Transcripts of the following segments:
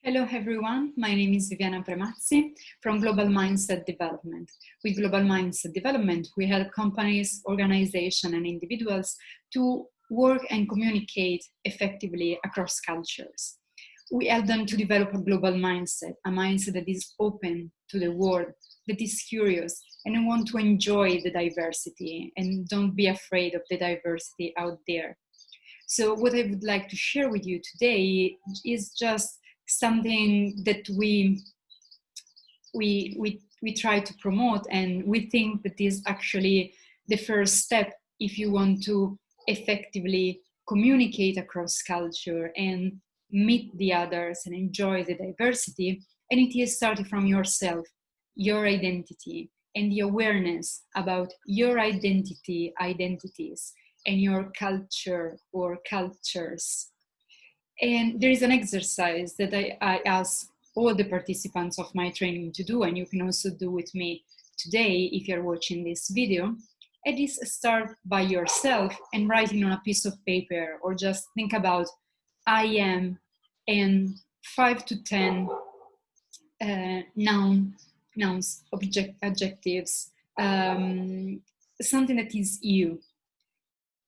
Hello everyone, my name is Viviana Premazzi from Global Mindset Development. With Global Mindset Development, we help companies, organizations, and individuals to work and communicate effectively across cultures. We help them to develop a global mindset, a mindset that is open to the world, that is curious, and want to enjoy the diversity and don't be afraid of the diversity out there. So what I would like to share with you today is just something that we try to promote, and we think that is actually the first step if you want to effectively communicate across culture and meet the others and enjoy the diversity. And it is starting from yourself, your identity, and the awareness about your identities, and your culture or cultures. And there is an exercise that I ask all the participants of my training to do, and you can also do with me today if you're watching this video. It is start by yourself and writing on a piece of paper, or just think about I am and 5 to 10 nouns, adjectives, something that is you.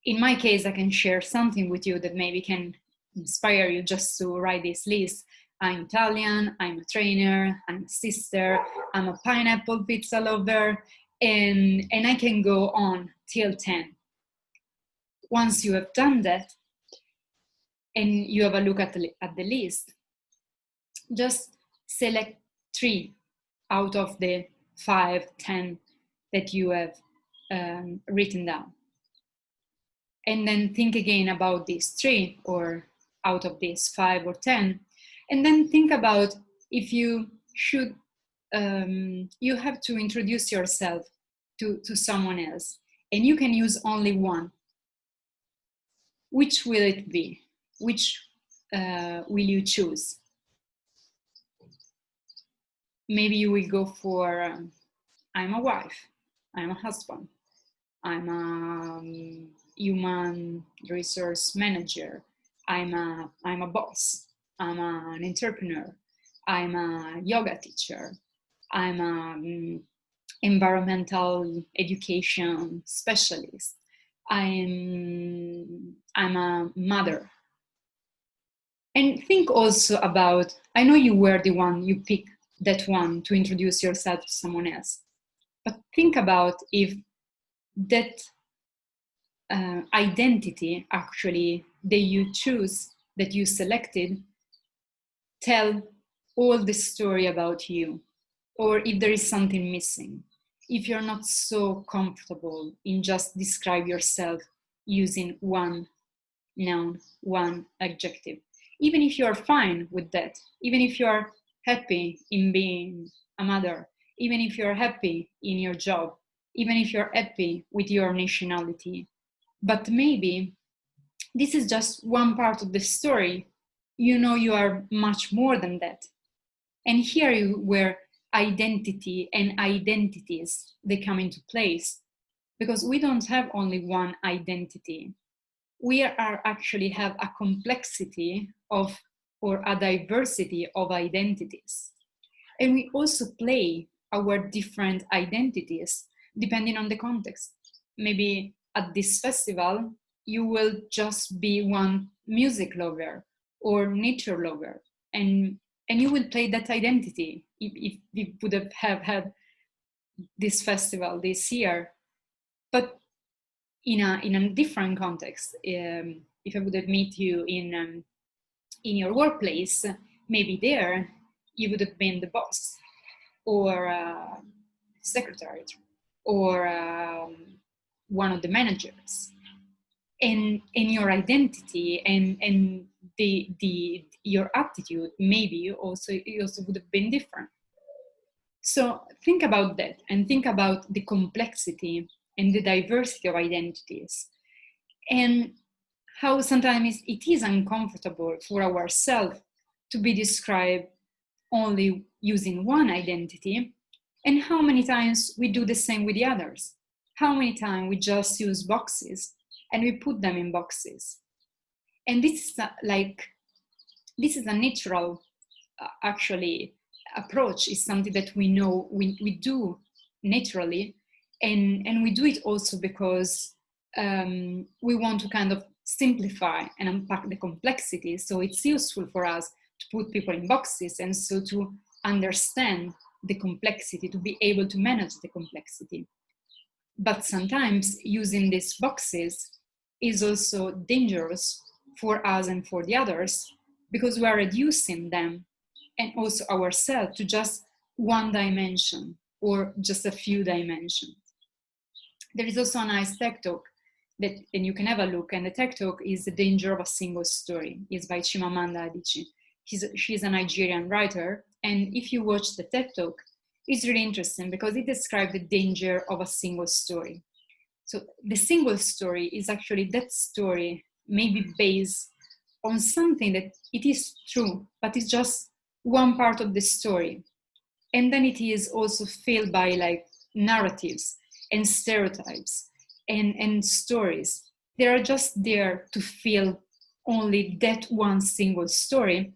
In my case, I can share something with you that maybe can inspire you just to write this list. I'm Italian, I'm a trainer, I'm a sister, I'm a pineapple pizza lover, and I can go on till 10. Once you have done that, and you have a look at the list, just select 3 out of the 5, 10 that you have written down. And then think again about these 3, or out of these 5 or 10, and then think about if you should, you have to introduce yourself to someone else, and you can use only one. Which will it be? Which will you choose? Maybe you will go for, I'm a wife, I'm a husband, I'm a human resource manager, I'm a boss, I'm an entrepreneur, I'm a yoga teacher, I'm an environmental education specialist, I'm a mother. And think also about, I know you were the one, you picked that one to introduce yourself to someone else, but think about if that identity actually that you choose, that you selected, tell all the story about you, or if there is something missing, if you're not so comfortable in just describe yourself using one noun, one adjective. Even if you're fine with that, even if you're happy in being a mother, even if you're happy in your job, even if you're happy with your nationality, but maybe this is just one part of the story. You know you are much more than that. And here where identity and identities, they come into place, because we don't have only one identity. We are actually have a complexity of, or a diversity of identities. And we also play our different identities depending on the context. Maybe at this festival, you will just be one music lover or nature lover, and you will play that identity if we would have had this festival this year. But in a different context, if I would have met you in your workplace, maybe there you would have been the boss, or secretary, or one of the managers. And your identity and your attitude maybe also would have been different. So think about that, and think about the complexity and the diversity of identities, and how sometimes it is uncomfortable for ourselves to be described only using one identity, and how many times we do the same with the others. How many times we just use boxes and we put them in boxes. And this is a natural actually approach is something that we know we do naturally, and we do it also because we want to kind of simplify and unpack the complexity. So it's useful for us to put people in boxes, and so to understand the complexity, to be able to manage the complexity. But sometimes using these boxes is also dangerous for us and for the others, because we are reducing them and also ourselves to just one dimension or just a few dimensions. There is also a nice TED talk that, and you can have a look, and the TED talk is The Danger of a Single Story. It's by Chimamanda Adichie. She's a Nigerian writer, and if you watch the TED talk, it's really interesting because it describes the danger of a single story. So the single story is actually that story maybe based on something that it is true, but it's just one part of the story. And then it is also filled by like narratives and stereotypes and stories. They are just there to fill only that one single story.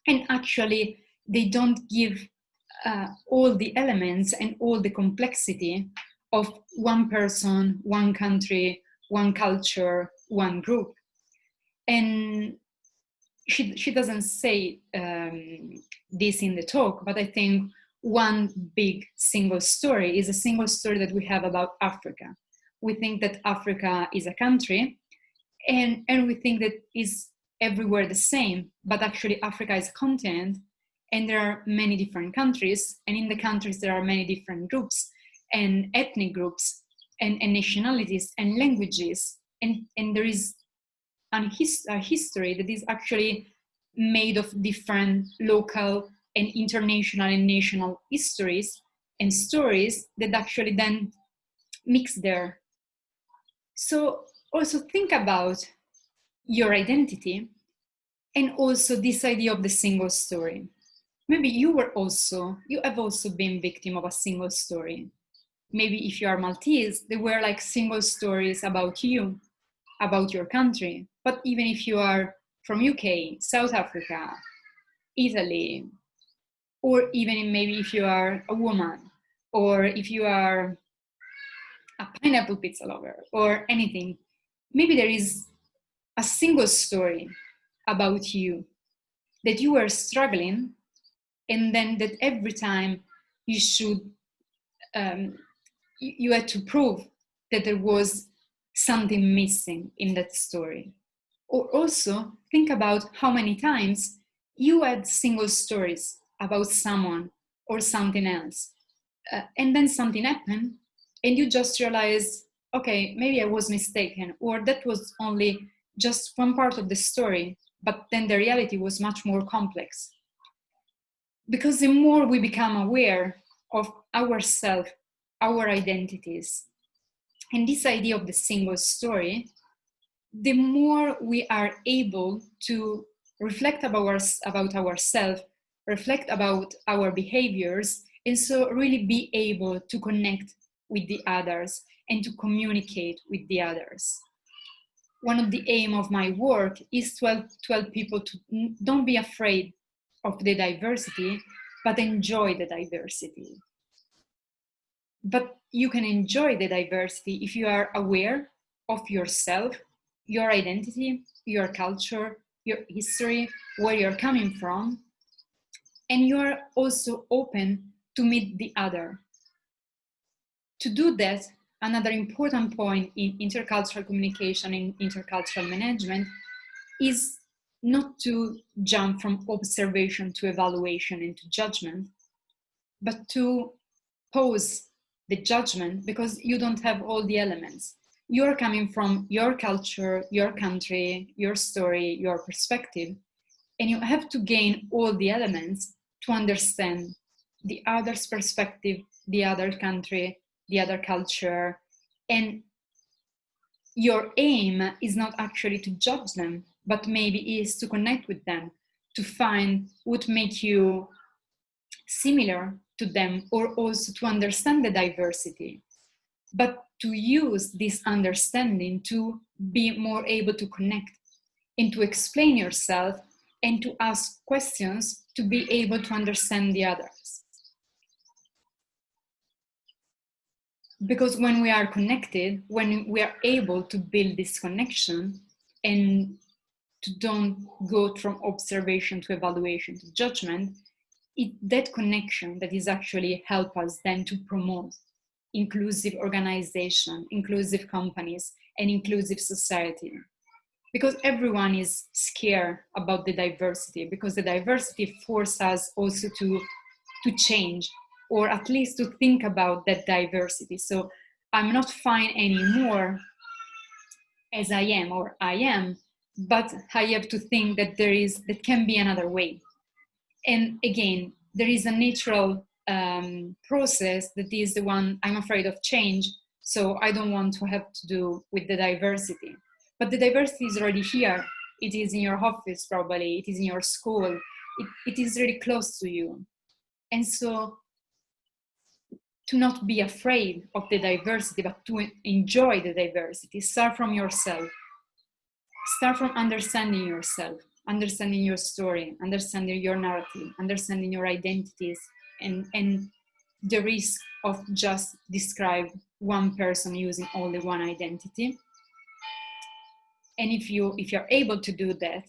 And actually, they don't give all the elements and all the complexity of one person, one country, one culture, one group. And she doesn't say this in the talk, but I think one big single story is a single story that we have about Africa. We think that Africa is a country, and we think that is everywhere the same, but actually Africa is a continent, and there are many different countries, and in the countries there are many different groups and ethnic groups and nationalities and languages, and there is a history that is actually made of different local and international and national histories and stories that actually then mix there. So also think about your identity and also this idea of the single story. Maybe you have also been victim of a single story. Maybe if you are Maltese, there were like single stories about you, about your country. But even if you are from UK, South Africa, Italy, or even maybe if you are a woman, or if you are a pineapple pizza lover, or anything, maybe there is a single story about you that you were struggling, and then that every time you should, you had to prove that there was something missing in that story. Or also think about how many times you had single stories about someone or something else, and then something happened, and you just realize, okay, maybe I was mistaken, or that was only just one part of the story, but then the reality was much more complex. Because the more we become aware of ourselves, our identities, and this idea of the single story, the more we are able to reflect about ourselves, reflect about our behaviors, and so really be able to connect with the others and to communicate with the others. One of the aim of my work is to help people to don't be afraid of the diversity, but enjoy the diversity. But you can enjoy the diversity if you are aware of yourself, your identity, your culture, your history, where you're coming from, and you are also open to meet the other. To do that, another important point in intercultural communication and intercultural management is not to jump from observation to evaluation and to judgment, but to pause the judgment, because you don't have all the elements. You're coming from your culture, your country, your story, your perspective, and you have to gain all the elements to understand the other's perspective, the other country, the other culture. And your aim is not actually to judge them, but maybe is to connect with them, to find what makes you similar to them, or also to understand the diversity, but to use this understanding to be more able to connect and to explain yourself and to ask questions to be able to understand the others. Because when we are connected, when we are able to build this connection and to don't go from observation to evaluation to judgment, that connection that is actually help us then to promote inclusive organization, inclusive companies, and inclusive society. Because everyone is scared about the diversity, because the diversity forces us also to change, or at least to think about that diversity. So I'm not fine anymore as I am, or I am, but I have to think that there can be another way. And again, there is a natural process that is the one I'm afraid of change. So I don't want to have to do with the diversity. But the diversity is already here. It is in your office, probably. It is in your school. It is really close to you. And so to not be afraid of the diversity, but to enjoy the diversity, start from yourself. Start from understanding yourself, understanding your story, understanding your narrative, understanding your identities, and the risk of just describe one person using only one identity. And if you're able to do that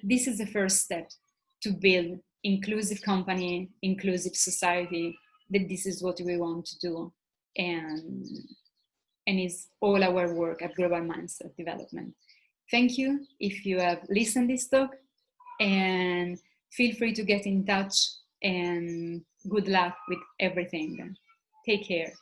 this is the first step to build inclusive company, inclusive society, that this is what we want to do. And it's all our work at Global Mindset Development. Thank you if you have listened this talk, and feel free to get in touch, and good luck with everything. Take care.